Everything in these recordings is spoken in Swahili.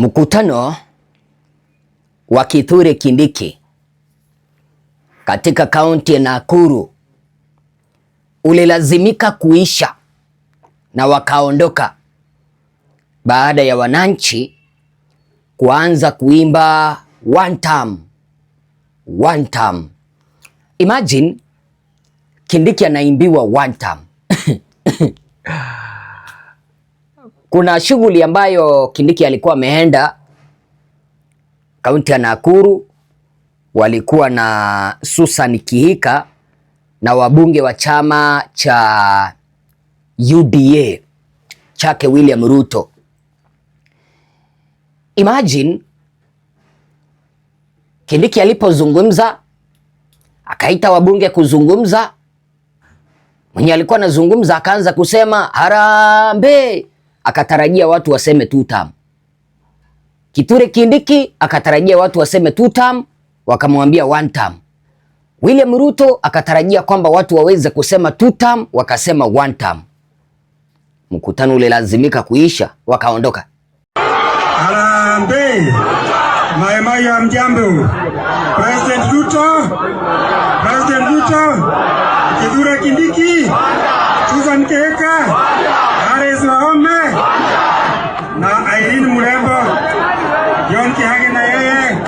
Mkutano wa Kithure Kindiki katika kaunti ya Nakuru ulilazimika kuisha na wakaondoka baada ya wananchi kuanza kuimba one term, one term. Imagine Kindiki anaimbiwa one term. Kuna shughuli ambayo Kindiki alikuwa ameenda kaunti ya Nakuru, walikuwa na Susan Kihika na wabunge wa chama cha UDA chake William Ruto. Imagine Kindiki alipozungumza, akaita wabunge kuzungumza, mwenye alikuwa anazungumza akaanza kusema harambee, akatarajia watu waseme two term. Kithure Kindiki akatarajia watu waseme two term, wakamwambia one term. William Ruto akatarajia kwamba watu waweze kusema two term, wakasema one term. Mkutano ule lazimika kuisha, wakaondoka. Harambee, Mai ya mjambo. President Ruto, Kithure Kindiki, Susan Kihika, Harris Wahome na Irene Murembo, John Kihage na yeye.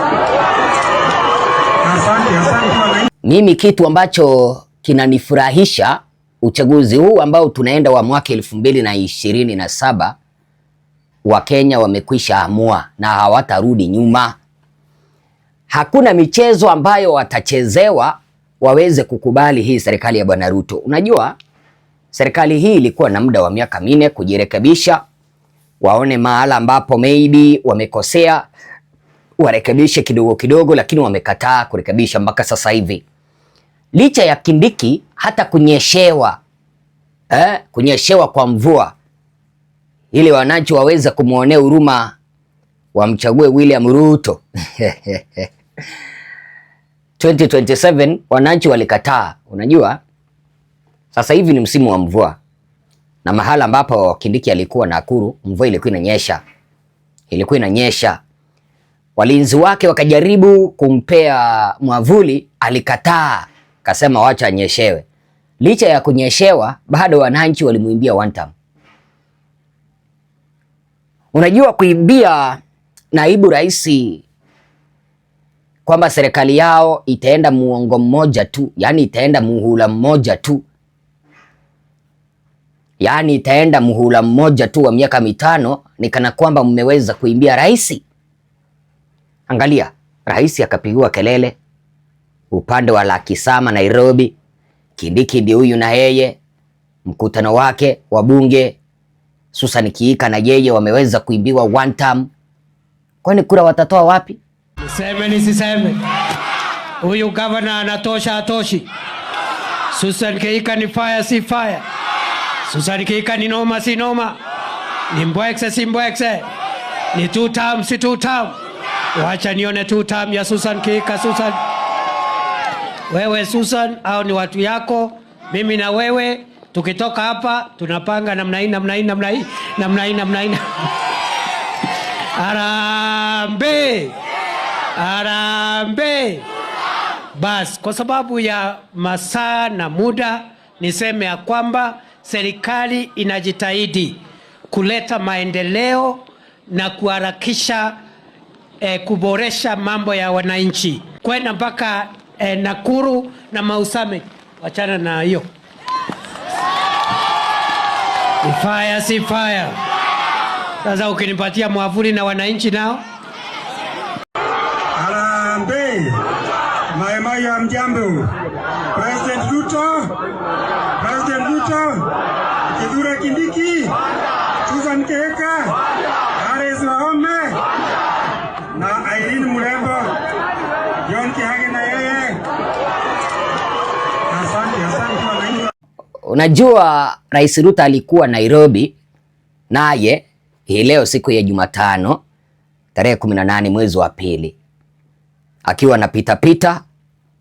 Asante. Mimi kitu ambacho kinanifurahisha uchaguzi huu ambao tunaenda wa mwaka 2027, Wakenya wamekwisha amua na hawatarudi nyuma. Hakuna michezo ambayo watachezewa waweze kukubali hii serikali ya Bwana Ruto. Unajua, serikali hii ilikuwa na muda wa miaka 4 kujirekebisha, waone mahala ambapo maybe wamekosea, warekebishe kidogo kidogo, lakini wamekataa kurekebisha mpaka sasa hivi. Licha ya Kindiki hata kunyeshewa kwa mvua ili wananchi waweze kumuonea huruma, wamchague William Ruto. 2027 wananchi walikataa. Unajua, sasa hivi ni msimu wa mvua, na mahala ambapo Kindiki alikuwa Nakuru, mvua ilikuwa inanyesha. Walinzi wake wakajaribu kumpea mwavuli, alikataa, kasema wacha anyeshewe. Licha ya kunyeshewa, bado wananchi walimuimbia one term. Unajua, kuimbia naibu rais kwamba serikali yao itaenda muongo mmoja tu, yani itaenda muhula mmoja tu, yani itaenda muhula mmoja tu wa miaka 5, ni kana kwamba mmeweza kuimbia rais. Angalia, rais akapigiwa kelele upande wa Lakisama Nairobi. Kindiki ndio huyu na yeye, mkutano wake wa bunge Susan Kihika na yeye wameweza kuimbiwa one term. Kwani kura watatoa wapi? Niseme nisiseme, huyu gavana anatosha atoshi? Susan Kihika ni fire si fire? Susan Kihika ni noma si noma? Ni mbwekse si mbwekse? Ni two term si two term? Wacha nione two term ya Susan Kihika. Susan, wewe Susan, au ni watu yako? Mimi na wewe tukitoka hapa tunapanga namna hii. Harambee. Bas, kwa sababu ya masaa na muda, niseme ya kwamba serikali inajitahidi kuleta maendeleo na kuharakisha kuboresha mambo ya wananchi, kwenda mpaka Nakuru na Mau Summit. Wachana na hiyo. Fire si fire. Sasa ukinipatia mwavuli na wananchi nao. Harambee, Mai ya mjambo. President Ruto, Kithure Kindiki, Susan Kihika, Harris Wahome na Irene Murembo, John Kihage na yeye. Asante. Unajua, Rais Ruto alikuwa Nairobi, naye hii leo siku ya Jumatano tarehe 18 mwezi wa pili, akiwa na pita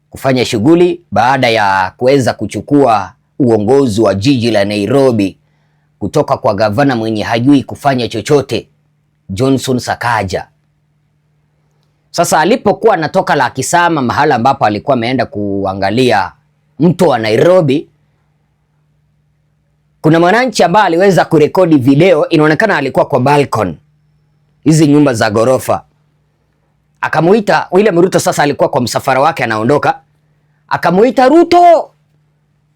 kufanya shughuli baada ya kuweza kuchukua uongozi wa jiji la Nairobi kutoka kwa gavana mwenye hajui kufanya chochote Johnson Sakaja. Sasa alipokuwa anatoka Lakisama, mahala ambapo alikuwa ameenda kuangalia mto wa Nairobi, kuna mwananchi ambaye aliweza kurekodi video. Inaonekana alikuwa kwa balcony, hizi nyumba za gorofa. Akamuita William Ruto. Sasa alikuwa kwa msafara wake anaondoka, akamuita Ruto.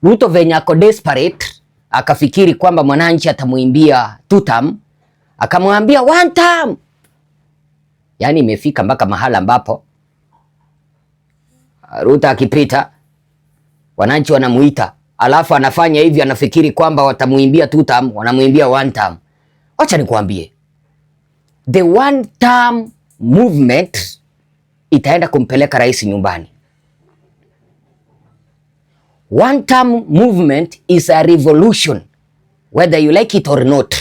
Ruto venye ako desperate, akafikiri kwamba mwananchi atamuimbia 2 term, akamwambia 1 term. Yaani imefika mpaka mahala ambapo Ruto akipita wananchi wanamuita, alafu anafanya hivi, anafikiri kwamba watamuimbia 2 term, wanamuimbia 1 term. Wacha nikwambie, the 1 term movement itaenda kumpeleka rais nyumbani. 1 term movement is a revolution whether you like it or not.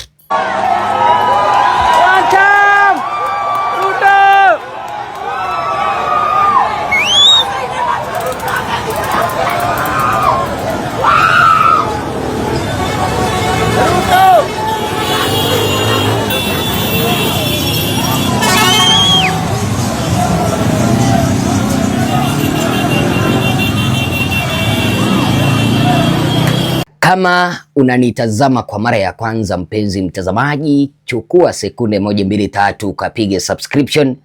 Kama unanitazama kwa mara ya kwanza, mpenzi mtazamaji, chukua sekunde 1, 2, 3 ukapige subscription,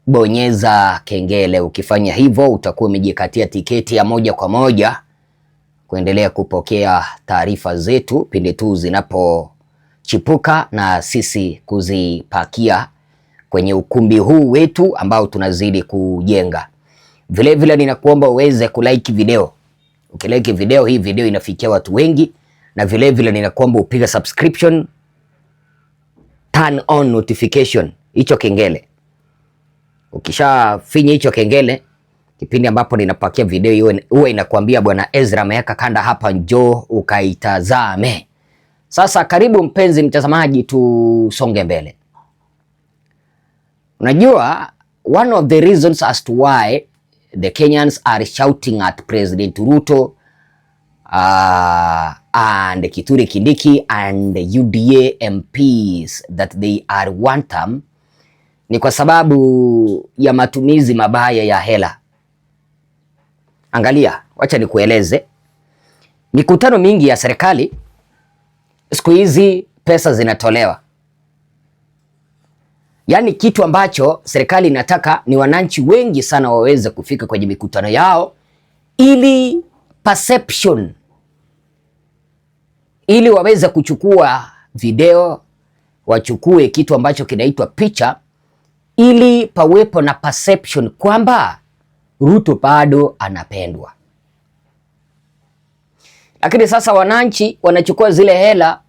bonyeza kengele. Ukifanya hivyo utakuwa umejikatia tiketi ya moja kwa moja kuendelea kupokea taarifa zetu pindi tu zinapochipuka na sisi kuzipakia kwenye ukumbi huu wetu ambao tunazidi kujenga. Vile vile ninakuomba uweze kulike video. Ukilike video hii, video inafikia watu wengi, na vile vile ninakuomba upige subscription, turn on notification, hicho kengele. Ukishafinya hicho kengele, kipindi ambapo ninapakia video huwa inakuambia bwana Ezra ameweka kanda hapa, njoo ukaitazame. Sasa karibu mpenzi mtazamaji, tusonge mbele. Unajua, one of the reasons as to why the Kenyans are shouting at President Ruto and Kithure Kindiki and UDA MPs that they are 1 term ni kwa sababu ya matumizi mabaya ya hela. Angalia, wacha nikueleze. Mikutano mingi ya serikali siku hizi pesa zinatolewa. Yaani kitu ambacho serikali inataka ni wananchi wengi sana waweze kufika kwenye mikutano yao, ili perception, ili waweze kuchukua video, wachukue kitu ambacho kinaitwa picha, ili pawepo na perception kwamba Ruto bado anapendwa. Lakini sasa wananchi wanachukua zile hela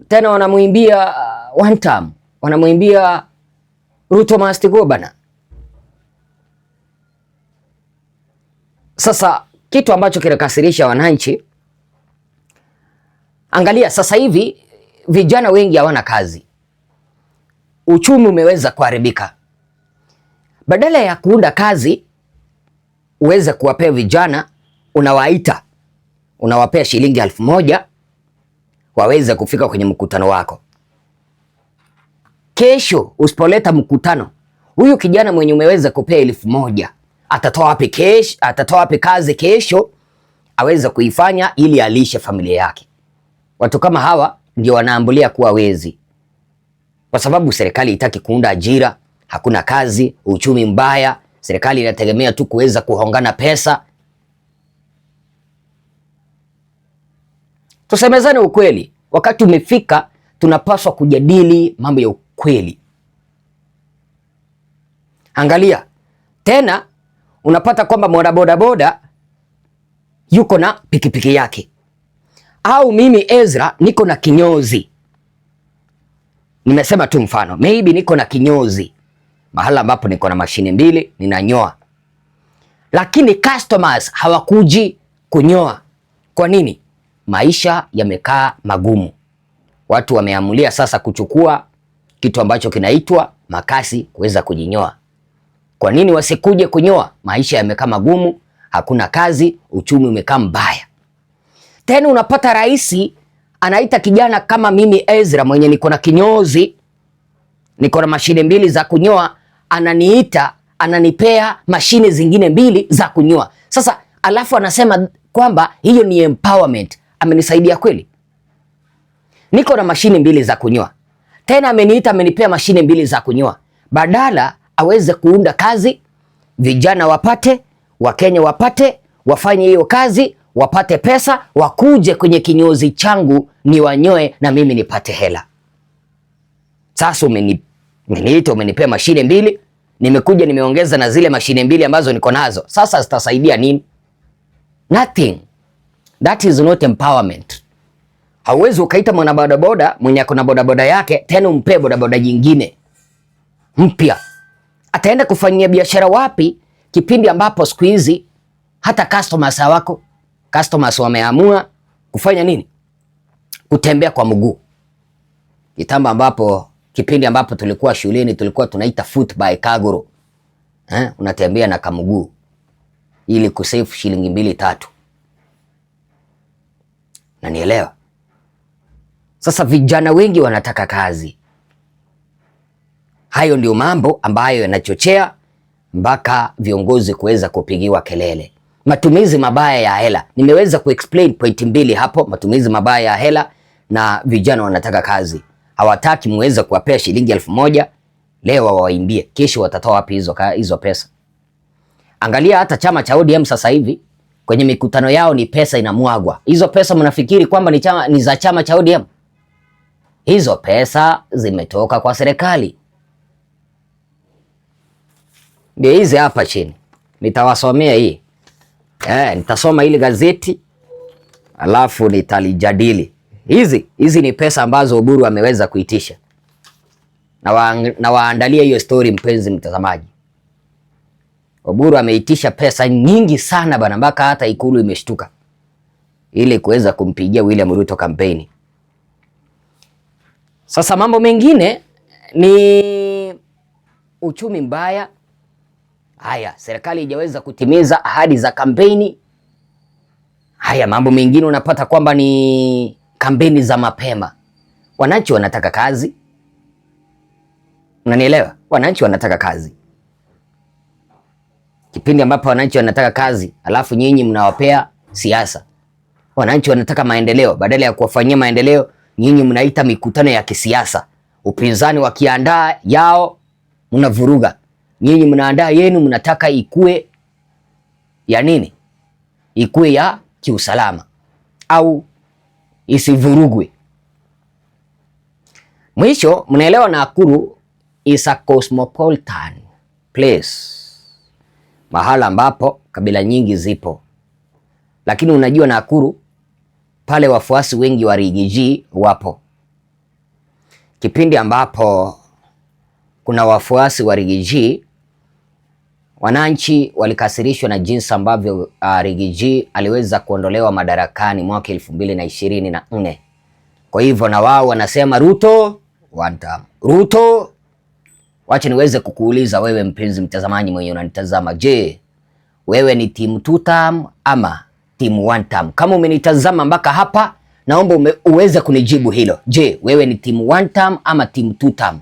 tena wanamuimbia 1 term, wanamuimbia Ruto must go bana. Sasa kitu ambacho kinakasirisha wananchi, angalia sasa hivi vijana wengi hawana kazi. Uchumi umeweza kuharibika. Badala ya kuunda kazi uweze kuwapea vijana, unawaita, unawapea shilingi 1000 waweze kufika kwenye mkutano wako. Kesho usipoleta mkutano, huyu kijana mwenye umeweza kupea 1000 atatoa wapi kesho? Atatoa wapi kazi kesho aweze kuifanya ili alishe familia yake? Watu kama hawa ndio wanaambulia kuwa wezi, kwa sababu serikali itaki kuunda ajira, hakuna kazi, uchumi mbaya, serikali inategemea tu kuweza kuhongana pesa. Tusemezane ukweli, wakati umefika tunapaswa kujadili mambo ya ukweli. Angalia tena, unapata kwamba mwanabodaboda yuko na pikipiki yake, au mimi Ezra niko na kinyozi. Nimesema tu mfano, maybe niko na kinyozi mahala ambapo niko na mashine 2 ninanyoa, lakini customers hawakuji kunyoa. Kwa nini? Maisha yamekaa magumu. Watu wameamulia sasa kuchukua kitu ambacho kinaitwa makasi kuweza kujinyoa. Kwa nini wasikuje kunyoa? Maisha yamekaa magumu, hakuna kazi, uchumi umekaa mbaya. Tena unapata rais anaita kijana kama mimi Ezra mwenye niko na kinyozi, niko na mashine 2 za kunyoa, ananiita, ananipea mashine zingine 2 za kunyoa. Sasa alafu anasema kwamba hiyo ni empowerment. Amenisaidia kweli? Niko na mashine 2 za kunyoa, tena ameniita, amenipea mashine 2 za kunyoa, badala aweze kuunda kazi, vijana wapate, Wakenya wapate, wafanye hiyo kazi, wapate pesa, wakuje kwenye kinyozi changu ni wanyoe na mimi nipate hela. Sasa umeniita, umenipea mashine 2, nimekuja nimeongeza na zile mashine 2 ambazo niko nazo. Sasa zitasaidia nini? Nothing. That is not empowerment. Hauwezi ukaita mwana bodaboda mwenye ako na bodaboda yake tena umpe bodaboda nyingine mpya. Ataenda kufanyia biashara wapi kipindi ambapo siku hizi hata customers wameamua kufanya nini? Kutembea kwa mguu. Kipindi ambapo tulikuwa shuleni tulikuwa tunaita foot by cargo. Unatembea na kamguu ili kusave shilingi 2-3. Na nielewa. Sasa vijana wengi wanataka kazi. Hayo ndio mambo ambayo yanachochea mpaka viongozi kuweza kupigiwa kelele. Matumizi mabaya ya hela. Nimeweza kuexplain point 2 hapo, matumizi mabaya ya hela na vijana wanataka kazi. Hawataki muweze kuwapea shilingi 1000, leo wawaimbie, kesho watatoa wapi hizo pesa? Angalia hata chama cha ODM sasa hivi kwenye mikutano yao ni pesa inamwagwa. Hizo pesa mnafikiri kwamba ni za chama cha ODM? Hizo pesa zimetoka kwa serikali. Ndio hizi hapa chini. Nitawasomea hii. Nitasoma ile gazeti alafu nitalijadili. Hizi ni pesa ambazo Oburu ameweza kuitisha. Na waandalia hiyo story, mpenzi mtazamaji. Oburu ameitisha pesa nyingi sana bana, mpaka hata Ikulu imeshtuka ili kuweza kumpigia William Ruto kampeni. Sasa mambo mengine ni uchumi mbaya. Haya, serikali haijaweza kutimiza ahadi za kampeni. Haya, mambo mengine unapata kwamba ni kampeni za mapema. Wananchi wanataka kazi. Unanielewa? Wananchi wanataka kazi. Kipindi ambapo wananchi wanataka kazi, alafu nyinyi mnawapea siasa. Wananchi wanataka maendeleo, badala ya kuwafanyia maendeleo, nyinyi mnaita mikutano ya kisiasa. Upinzani wakiandaa yao, mnavuruga. Nyinyi mnaandaa yenu, mnataka ikue ya nini? Ikue ya kiusalama au isivurugwe. Mwisho, mnaelewa Nakuru is a cosmopolitan place. Mahala ambapo kabila nyingi zipo. Lakini unajua Nakuru pale wafuasi wengi wa Rigiji wapo. Kipindi ambapo kuna wafuasi wa Rigiji, wananchi walikasirishwa na jinsi ambavyo Rigiji aliweza kuondolewa madarakani mwaka 2024. Kwa hivyo na wao wanasema Ruto one term. Ruto. Wacha niweze kukuuliza wewe mpenzi mtazamaji mwenye unanitazama, je, wewe ni team 2 term ama team 1 term? Kama umenitazama mpaka hapa, naomba uweze kunijibu hilo. Je, wewe ni team 1 term ama team 2 term?